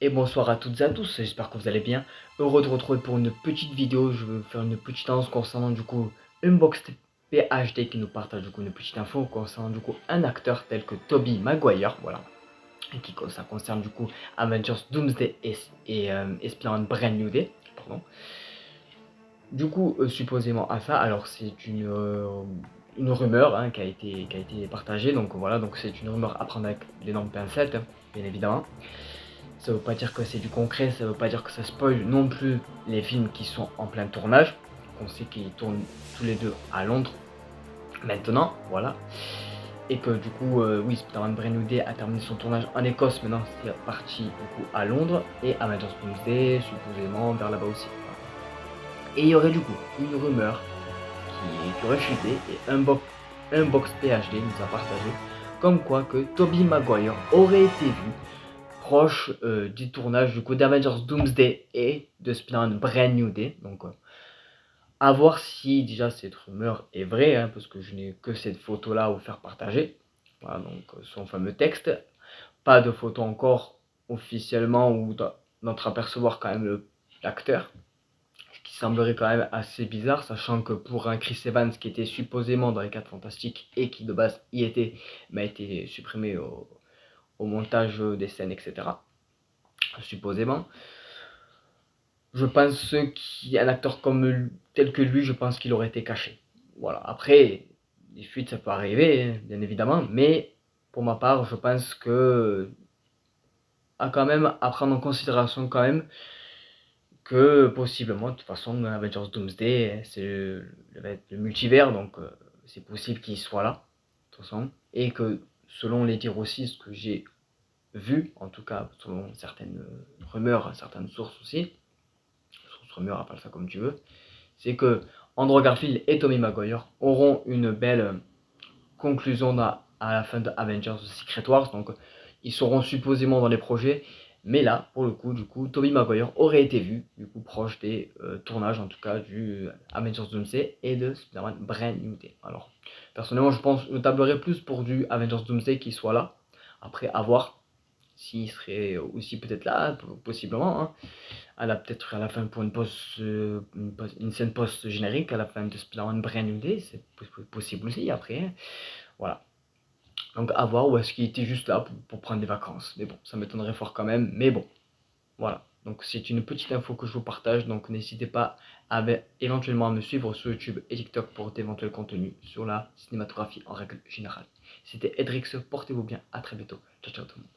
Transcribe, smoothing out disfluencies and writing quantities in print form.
Et bonsoir à toutes et à tous, j'espère que vous allez bien. Heureux de retrouver pour une petite vidéo. Je vais faire une petite annonce concernant du coup Unboxed PhD qui nous partage du coup une petite info concernant du coup un acteur tel que Tobey Maguire, voilà. Et ça concerne du coup Avengers Doomsday et Spider-Man Brand New Day, pardon. Du coup, supposément à ça, alors c'est une rumeur hein, qui a été partagée, donc voilà, donc c'est une rumeur à prendre avec l'énorme pincette, hein, bien évidemment. Ça veut pas dire que c'est du concret, ça veut pas dire que ça spoil non plus les films qui sont en plein tournage. On sait qu'ils tournent tous les deux à Londres maintenant, voilà. Et que du coup, oui, Spider-Man Brand New Day a terminé son tournage en Écosse, maintenant c'est parti du coup à Londres. Et Avengers Doomsday, supposément vers là-bas aussi. Voilà. Et il y aurait du coup une rumeur qui aurait fuité et Unbox PhD nous a partagé comme quoi que Tobey Maguire aurait été vu proche du tournage du coup d'Avengers Doomsday et de Spider-Man Brand New Day. Donc à voir si déjà cette rumeur est vraie, hein, parce que je n'ai que cette photo là à vous faire partager. Voilà, donc son fameux texte. Pas de photo encore officiellement où d'entreapercevoir quand même l'acteur. Ce qui semblerait quand même assez bizarre, sachant que pour un Chris Evans qui était supposément dans les 4 Fantastiques et qui de base y était, mais a été supprimé au montage des scènes, etc. Supposément. Je pense qu'un acteur comme tel que lui, je pense qu'il aurait été caché. Voilà. Après, des fuites, ça peut arriver, hein, bien évidemment, mais pour ma part, je pense que à quand même à prendre en considération quand même que possiblement, de toute façon, Avengers Doomsday, c'est le multivers, donc c'est possible qu'il soit là, de toute façon, et que selon les dires aussi, ce que j'ai vu, en tout cas selon certaines rumeurs, certaines sources aussi, rumeur, appelle ça comme tu veux, c'est que Andrew Garfield et Tobey Maguire auront une belle conclusion à la fin de Avengers Secret Wars, donc ils seront supposément dans les projets, mais là, pour le coup, du coup, Tobey Maguire aurait été vu, du coup, proche des tournages, en tout cas, du Avengers Doomsday et de Spider-Man Brand New Day. Alors, personnellement, je tablerais plus pour du Avengers Doomsday qui soit là, après, à voir s'il serait aussi peut-être là, possiblement, hein, peut-être à la fin pour une scène post-générique à la fin de Spider-Man Brand New Day, c'est possible aussi après, hein. Voilà. Donc à voir, ou est-ce qu'il était juste là pour prendre des vacances. Mais bon, ça m'étonnerait fort quand même, mais bon, voilà. Donc c'est une petite info que je vous partage, donc n'hésitez pas éventuellement à me suivre sur YouTube et TikTok pour d'éventuels contenus sur la cinématographie en règle générale. C'était Edrix, portez-vous bien, à très bientôt. Ciao ciao tout le monde.